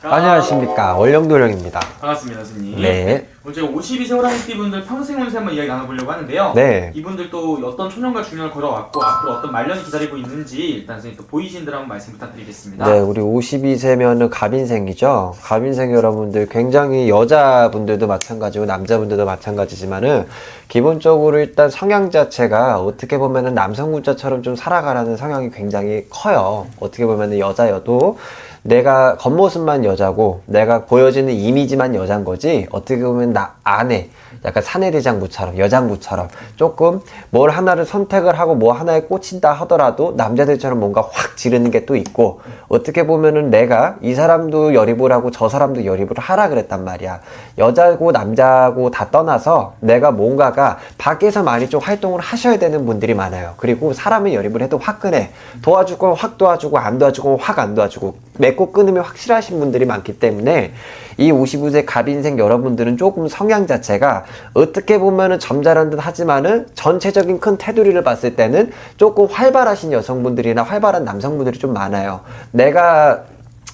안녕하십니까, 원령도령입니다. 반갑습니다, 선생님. 네. 오늘 제가 52세 호랑이띠 분들 평생 운세 한번 이야기 나눠보려고 하는데요. 네. 이분들도 어떤 초년과 중년을 걸어왔고 앞으로 어떤 말년이 기다리고 있는지 일단 선생님 또 보이신 대로 한번 말씀 부탁드리겠습니다. 네, 우리 52세면은 갑인생이죠. 갑인생 여러분들 굉장히 여자분들도 마찬가지고 남자분들도 마찬가지지만은 기본적으로 일단 성향 자체가 어떻게 보면은 남성 문자처럼 좀 살아가라는 성향이 굉장히 커요. 어떻게 보면은 여자여도 내가 겉모습만 여자고 내가 보여지는 이미지만 여잔 거지, 어떻게 보면 나 안에 약간 사내대장부처럼 여장부처럼 조금 뭘 하나를 선택을 하고 뭐 하나에 꽂힌다 하더라도 남자들처럼 뭔가 확 지르는 게 또 있고, 어떻게 보면은 내가 이 사람도 열입을 하고 저 사람도 열입을 하라 그랬단 말이야. 여자고 남자고 다 떠나서 내가 뭔가가 밖에서 많이 좀 활동을 하셔야 되는 분들이 많아요. 그리고 사람을 열입을 해도 화끈해. 도와주고 확 도와주고 안 도와주고 확 안 도와주고 맺고 끊음이 확실하신 분들이 많기 때문에 이 59세 갑인생 여러분들은 조금 성향 자체가 어떻게 보면은 점잖은 듯 하지만은 전체적인 큰 테두리를 봤을 때는 조금 활발하신 여성분들이나 활발한 남성분들이 좀 많아요. 내가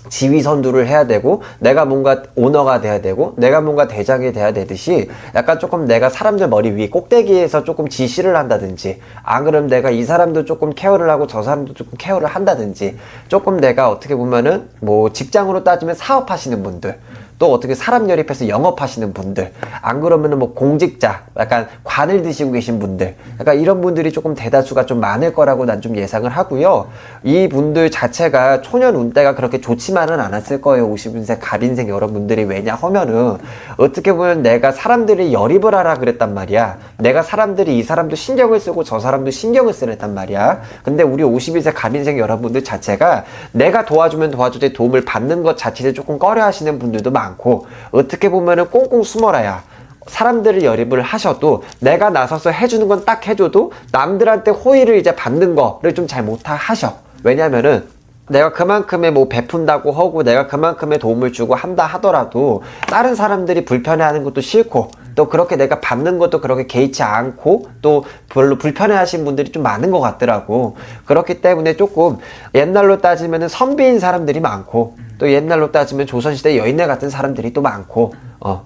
지휘 선두를 해야 되고 내가 뭔가 오너가 돼야 되고 내가 뭔가 대장이 돼야 되듯이 약간 조금 내가 사람들 머리 위에 꼭대기에서 조금 지시를 한다든지, 안 그러면 내가 이 사람도 조금 케어를 하고 저 사람도 조금 케어를 한다든지, 조금 내가 어떻게 보면은 뭐 직장으로 따지면 사업하시는 분들, 또 어떻게 사람 열입해서 영업하시는 분들, 안 그러면은 뭐 공직자, 약간 관을 드시고 계신 분들, 약간 이런 분들이 조금 대다수가 좀 많을 거라고 난 좀 예상을 하고요. 이 분들 자체가 초년 운대가 그렇게 좋지만은 않았을 거예요. 50인생 갑인생 여러분들이. 왜냐 하면은 어떻게 보면 내가 사람들이 열입을 하라 그랬단 말이야. 내가 사람들이 이 사람도 신경을 쓰고 저 사람도 신경을 쓰랬단 말이야. 근데 우리 51세 갑인생 여러분들 자체가 내가 도와주면 도와주되 도움을 받는 것 자체를 조금 꺼려 하시는 분들도 많고, 어떻게 보면은 꽁꽁 숨어라야 사람들을 열입을 하셔도 내가 나서서 해주는 건 딱 해줘도 남들한테 호의를 이제 받는 거를 좀 잘 못 하셔. 왜냐면은 내가 그만큼의 뭐 베푼다고 하고 내가 그만큼의 도움을 주고 한다 하더라도 다른 사람들이 불편해하는 것도 싫고, 또 그렇게 내가 받는 것도 그렇게 개의치 않고 또 별로 불편해하신 분들이 좀 많은 것 같더라고. 그렇기 때문에 조금 옛날로 따지면은 선비인 사람들이 많고, 또 옛날로 따지면 조선시대 여인네 같은 사람들이 또 많고,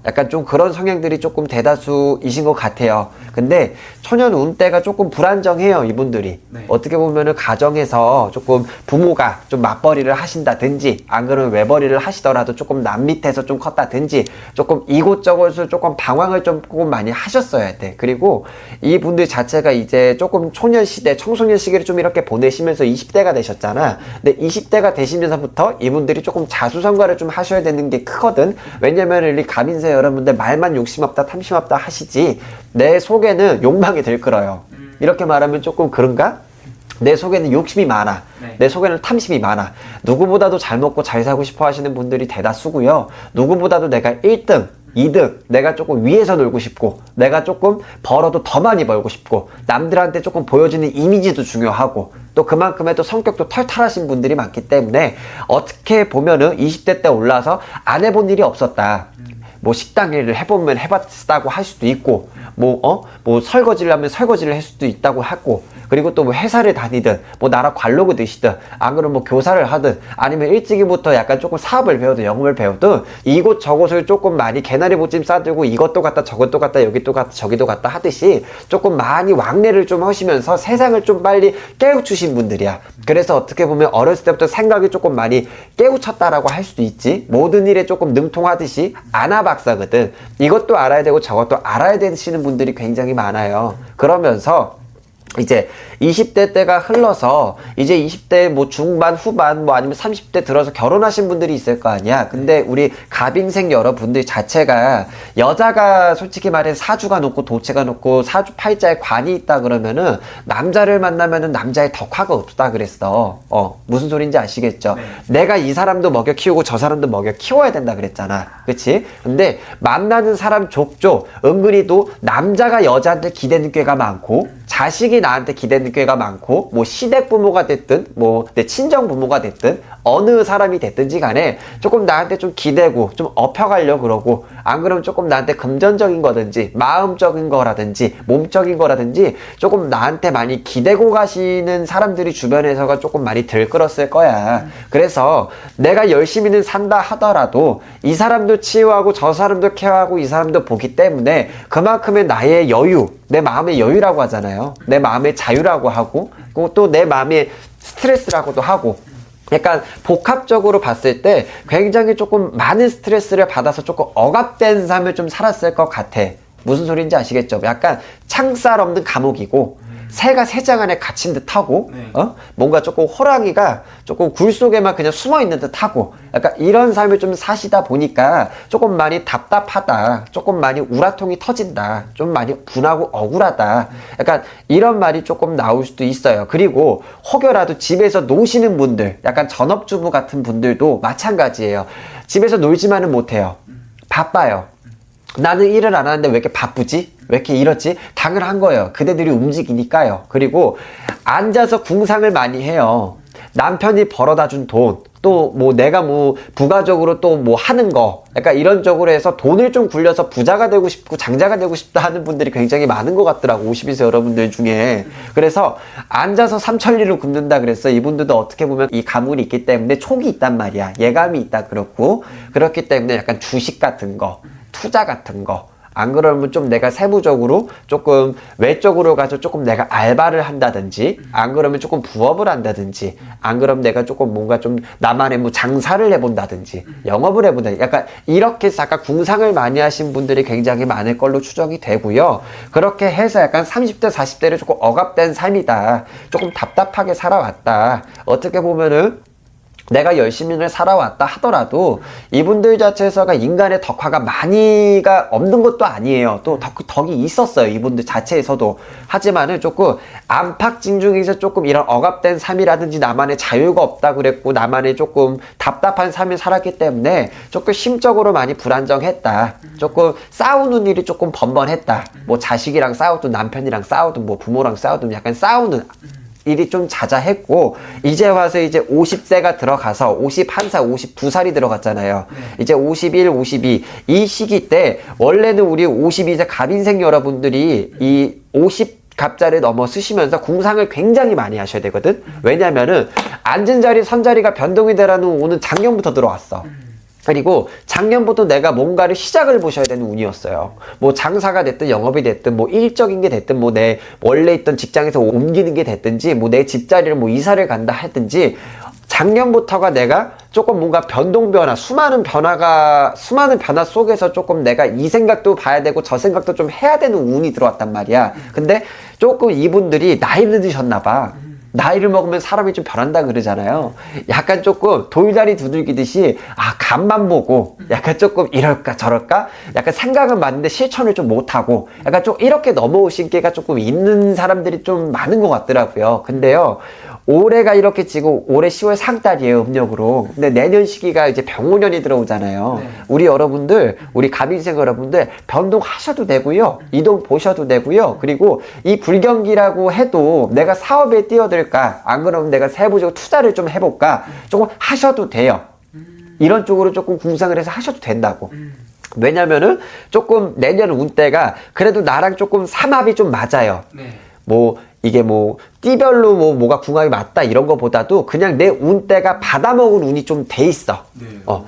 약간 좀 그런 성향들이 조금 대다수이신 것 같아요. 근데 초년 운때가 조금 불안정해요, 이분들이. 네. 어떻게 보면은 가정에서 조금 부모가 좀 맞벌이를 하신다든지, 안 그러면 외벌이를 하시더라도 조금 남 밑에서 좀 컸다든지, 조금 이곳저곳을 조금 방황을 조금 많이 하셨어야 돼. 그리고 이분들 자체가 이제 조금 초년 시대, 청소년 시기를 좀 이렇게 보내시면서 20대가 되셨잖아. 근데 20대가 되시면서부터 이분들이 조금 자수성가를 좀 하셔야 되는 게 크거든. 왜냐면 이 갑인세 여러분들 말만 욕심 없다 탐심 없다 하시지 내 속에는 욕망이 들끓어요. 이렇게 말하면 조금 그런가? 내 속에는 욕심이 많아. 네. 내 속에는 탐심이 많아. 누구보다도 잘 먹고 잘 살고 싶어 하시는 분들이 대다수고요. 누구보다도 내가 1등 2등, 내가 조금 위에서 놀고 싶고, 내가 조금 벌어도 더 많이 벌고 싶고, 남들한테 조금 보여지는 이미지도 중요하고, 또 그만큼의 또 성격도 털털하신 분들이 많기 때문에 어떻게 보면은 20대 때 올라서 안 해본 일이 없었다. 뭐 식당 일을 해보면 해봤다고 할 수도 있고, 뭐 설거지를 하면 설거지를 할 수도 있다고 하고, 그리고 또 뭐 회사를 다니든 뭐 나라 관록을 드시든, 안 그러면 뭐 교사를 하든, 아니면 일찍이부터 약간 조금 사업을 배우든 영업을 배우든 이곳 저곳을 조금 많이 개나리 보찜 싸들고 이것도 갔다 저것도 갔다 여기도 갔다 저기도 갔다 하듯이 조금 많이 왕래를 좀 하시면서 세상을 좀 빨리 깨우치신 분들이야. 그래서 어떻게 보면 어렸을 때부터 생각이 조금 많이 깨우쳤다라고 할 수도 있지. 모든 일에 조금 능통하듯이 아나박사거든. 이것도 알아야 되고 저것도 알아야 되시는 분들이 굉장히 많아요. 그러면서 이제 20대 때가 흘러서 이제 20대 뭐 중반 후반 뭐 아니면 30대 들어서 결혼하신 분들이 있을 거 아니야. 근데 우리 갑인생 여러분들 자체가 여자가 솔직히 말해 사주가 높고 도체가 높고 사주 팔자에 관이 있다 그러면은 남자를 만나면은 남자의 덕화가 없다 그랬어. 무슨 소린지 아시겠죠? 네. 내가 이 사람도 먹여 키우고 저 사람도 먹여 키워야 된다 그랬잖아. 그치? 근데 만나는 사람 족족 은근히도 남자가 여자한테 기대는 꾀가 많고, 자식이 나한테 기대는 꾀가 많고, 뭐 시댁 부모가 됐든 뭐 내 친정 부모가 됐든 어느 사람이 됐든지 간에 조금 나한테 좀 기대고 좀 업혀가려고 그러고, 안 그러면 조금 나한테 금전적인 거든지 마음적인 거라든지 몸적인 거라든지 조금 나한테 많이 기대고 가시는 사람들이 주변에서가 조금 많이 들끓었을 거야. 그래서 내가 열심히는 산다 하더라도 이 사람도 치유하고 저 사람도 케어하고 이 사람도 보기 때문에 그만큼의 나의 여유, 내 마음의 여유라고 하잖아요. 내 마음의 자유라고 하고, 또 내 마음의 스트레스라고도 하고, 약간 복합적으로 봤을 때 굉장히 조금 많은 스트레스를 받아서 조금 억압된 삶을 좀 살았을 것 같아. 무슨 소리인지 아시겠죠? 약간 창살 없는 감옥이고 새가 새장 안에 갇힌 듯하고, 네. 뭔가 조금 호랑이가 조금 굴 속에만 그냥 숨어 있는 듯하고, 약간 이런 삶을 좀 사시다 보니까 조금 많이 답답하다, 조금 많이 우라통이 터진다, 좀 많이 분하고 억울하다, 약간 이런 말이 조금 나올 수도 있어요. 그리고 혹여라도 집에서 노시는 분들, 약간 전업주부 같은 분들도 마찬가지예요. 집에서 놀지만은 못해요. 바빠요. 나는 일을 안 하는데 왜 이렇게 바쁘지? 왜 이렇게 이렇지? 당연한 거예요. 그대들이 움직이니까요. 그리고 앉아서 궁상을 많이 해요. 남편이 벌어다 준 돈, 또 뭐 내가 뭐 부가적으로 또 뭐 하는 거, 약간 이런 쪽으로 해서 돈을 좀 굴려서 부자가 되고 싶고 장자가 되고 싶다 하는 분들이 굉장히 많은 것 같더라고, 52세 여러분들 중에. 그래서 앉아서 삼천리를 굽는다 그랬어. 이분들도 어떻게 보면 이 가문이 있기 때문에 촉이 있단 말이야. 예감이 있다 그렇고, 그렇기 때문에 약간 주식 같은 거, 투자 같은 거, 안 그러면 좀 내가 세부적으로 조금 외적으로 가서 조금 내가 알바를 한다든지, 안 그러면 조금 부업을 한다든지, 안 그러면 내가 조금 뭔가 좀 나만의 뭐 장사를 해본다든지, 영업을 해본다든지, 약간 이렇게 해서 약간 궁상을 많이 하신 분들이 굉장히 많을 걸로 추정이 되고요. 그렇게 해서 약간 30대 40대를 조금 억압된 삶이다, 조금 답답하게 살아왔다, 어떻게 보면은 내가 열심히를 살아왔다 하더라도 이분들 자체에서가 인간의 덕화가 많이가 없는 것도 아니에요. 또 덕이 있었어요, 이분들 자체에서도. 하지만은 조금 안팎진 중에서 조금 이런 억압된 삶이라든지 나만의 자유가 없다 그랬고, 나만의 조금 답답한 삶을 살았기 때문에 조금 심적으로 많이 불안정했다. 조금 싸우는 일이 조금 번번했다. 뭐 자식이랑 싸우든 남편이랑 싸우든 뭐 부모랑 싸우든 약간 싸우는 일이 좀 자자했고, 이제 와서 이제 50세가 들어가서 51살, 52살이 들어갔잖아요. 이제 51, 52 이 시기 때 원래는 우리 52세 갑인생 여러분들이 이 50 갑자를 넘어 쓰시면서 궁상을 굉장히 많이 하셔야 되거든. 왜냐면은 앉은 자리 선 자리가 변동이 되라는 운은 작년부터 들어왔어. 그리고 작년부터 내가 뭔가를 시작을 보셔야 되는 운이었어요. 뭐 장사가 됐든 영업이 됐든 뭐 일적인 게 됐든 뭐 내 원래 있던 직장에서 옮기는 게 됐든지 뭐 내 집자리를 뭐 이사를 간다 하든지, 작년부터가 내가 조금 뭔가 변화, 수많은 변화 속에서 조금 내가 이 생각도 봐야 되고 저 생각도 좀 해야 되는 운이 들어왔단 말이야. 근데 조금 이분들이 나이를 드셨나 봐. 나이를 먹으면 사람이 좀 변한다 그러잖아요. 약간 조금 돌다리 두들기듯이, 간만 보고 약간 조금 이럴까 저럴까 약간 생각은 많은데 실천을 좀 못하고, 약간 좀 이렇게 넘어오신 게가 조금 있는 사람들이 좀 많은 것 같더라고요. 근데요, 올해가 이렇게 지금 올해 10월 상달이에요, 음력으로. 근데 내년 시기가 이제 병오년이 들어오잖아요. 네. 우리 여러분들, 우리 갑인생 여러분들 변동하셔도 되고요, 이동 보셔도 되고요. 그리고 이 불경기라고 해도 내가 사업에 뛰어들까, 안 그러면 내가 세부적으로 투자를 좀 해볼까, 조금 하셔도 돼요. 이런 쪽으로 조금 궁상을 해서 하셔도 된다고. 왜냐면은 조금 내년 운대가 그래도 나랑 조금 삼합이 좀 맞아요. 네. 뭐 이게 뭐 띠별로 뭐가 궁합이 맞다 이런 거보다도 그냥 내 운대가 받아먹을 운이 좀 돼 있어. 네.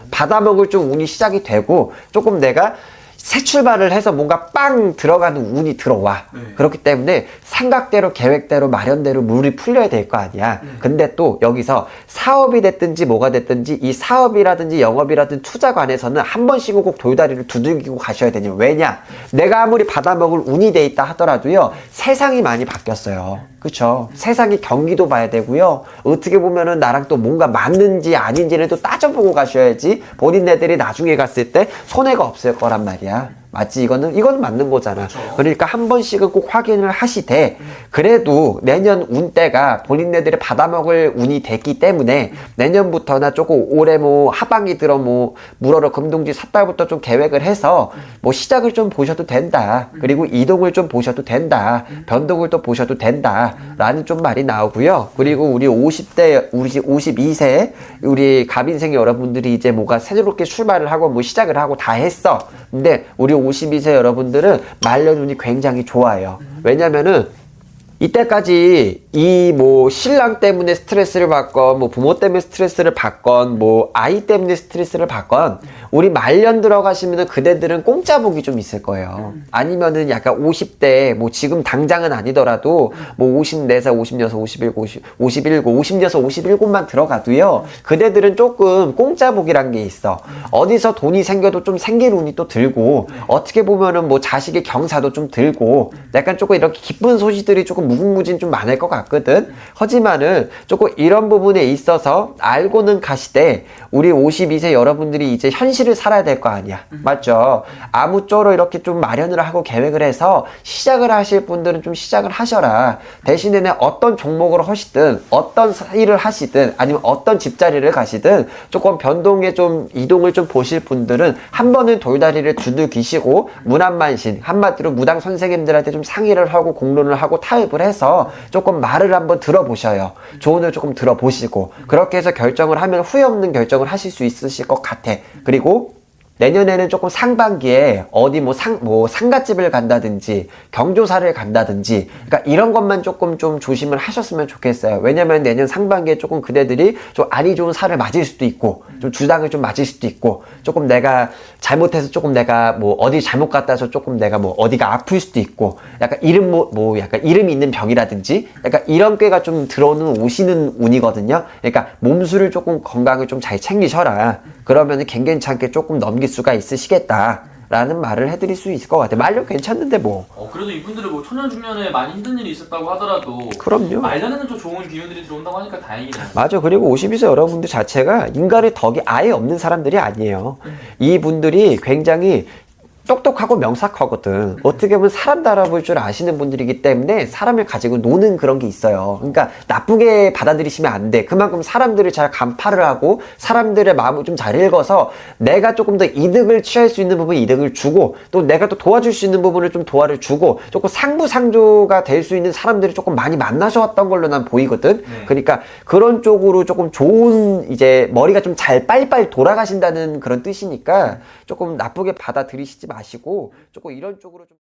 받아먹을 좀 운이 시작이 되고, 조금 내가 새 출발을 해서 뭔가 빵 들어가는 운이 들어와. 네. 그렇기 때문에 생각대로 계획대로 마련대로 물이 풀려야 될 거 아니야. 근데 또 여기서 사업이 됐든지 뭐가 됐든지 이 사업이라든지 영업이라든지 투자 관해서는 한 번씩은 꼭 돌다리를 두들기고 가셔야 되냐. 왜냐? 내가 아무리 받아먹을 운이 돼 있다 하더라도요, 세상이 많이 바뀌었어요. 그쵸? 세상의 경기도 봐야 되고요, 어떻게 보면은 나랑 또 뭔가 맞는지 아닌지는 또 따져보고 가셔야지 본인네들이 나중에 갔을 때 손해가 없을 거란 말이야. 맞지? 이거는 맞는 거잖아. 그쵸. 그러니까 한 번씩은 꼭 확인을 하시되, 그래도 내년 운때가 본인네들이 받아먹을 운이 됐기 때문에 내년부터나 조금 올해 뭐 하반기 들어 뭐 물어러 금동지 삿달부터 좀 계획을 해서 뭐 시작을 좀 보셔도 된다. 그리고 이동을 좀 보셔도 된다. 변동을 또 보셔도 된다. 라는 좀 말이 나오고요. 그리고 우리 50대, 우리 52세, 우리 갑인생 여러분들이 이제 뭐가 새롭게 출발을 하고 뭐 시작을 하고 다 했어. 근데 우리 52세 여러분들은 말년 운이 굉장히 좋아요. 왜냐면은 이때까지 이 뭐 신랑 때문에 스트레스를 받건 뭐 부모 때문에 스트레스를 받건 뭐 아이 때문에 스트레스를 받건 우리 말년 들어가시면은 그대들은 공짜 복이 좀 있을 거예요. 아니면은 약간 50대 뭐 지금 당장은 아니더라도 뭐 54살, 56, 51, 56, 57만 들어가도요. 그대들은 조금 공짜 복이란 게 있어. 어디서 돈이 생겨도 좀 생길 운이 또 들고 어떻게 보면은 뭐 자식의 경사도 좀 들고 약간 조금 이렇게 기쁜 소식들이 조금 무궁무진 좀 많을 것 같거든. 하지만은 조금 이런 부분에 있어서 알고는 가시되 우리 52세 여러분들이 이제 현실을 살아야 될 거 아니야. 맞죠? 아무쪼록 이렇게 좀 마련을 하고 계획을 해서 시작을 하실 분들은 좀 시작을 하셔라. 대신에는 어떤 종목을 하시든 어떤 일을 하시든 아니면 어떤 집자리를 가시든 조금 변동에 좀 이동을 좀 보실 분들은 한 번은 돌다리를 두들기시고 문안만신 한마디로 무당 선생님들한테 좀 상의를 하고 공론을 하고 타협을 해서 조금 말을 한번 들어보셔요. 조언을 조금 들어보시고 그렇게 해서 결정을 하면 후회 없는 결정을 하실 수 있으실 것 같아. 그리고 내년에는 조금 상반기에 어디 뭐 상갓집을 간다든지 경조사를 간다든지 그러니까 이런 것만 조금 좀 조심을 하셨으면 좋겠어요. 왜냐면 내년 상반기에 조금 그대들이 좀 안이 좋은 살을 맞을 수도 있고 좀 주당을 좀 맞을 수도 있고 조금 내가 잘못해서 조금 내가 뭐 어디 잘못 갔다 와서 조금 내가 뭐 어디가 아플 수도 있고 약간 약간 이름이 있는 병이라든지 약간 이런 꾀가 좀 들어오는 오시는 운이거든요. 그러니까 몸술을 조금 건강을 좀 잘 챙기셔라. 그러면은 괜찮게 조금 넘길 수가 있으시겠다. 라는 말을 해드릴 수 있을 것 같아요. 말년 괜찮는데 뭐. 그래도 이분들은 뭐 초년 중년에 많이 힘든 일이 있었다고 하더라도 그럼요. 말년에는 좀 좋은 기운들이 들어온다고 하니까 다행이네요. 맞아. 그리고 52세 여러분들 자체가 인간의 덕이 아예 없는 사람들이 아니에요. 이분들이 굉장히 똑똑하고 명석하거든. 어떻게 보면 사람 달아볼 줄 아시는 분들이기 때문에 사람을 가지고 노는 그런 게 있어요. 그러니까 나쁘게 받아들이시면 안 돼. 그만큼 사람들을 잘 간파를 하고 사람들의 마음을 좀 잘 읽어서 내가 조금 더 이득을 취할 수 있는 부분 이득을 주고 또 내가 또 도와줄 수 있는 부분을 좀 도와를 주고 조금 상부상조가 될 수 있는 사람들이 조금 많이 만나셨던 걸로 난 보이거든. 그러니까 그런 쪽으로 조금 좋은 이제 머리가 좀 잘 빨리빨리 돌아가신다는 그런 뜻이니까 조금 나쁘게 받아들이시지 마시고 조금 이런 쪽으로 좀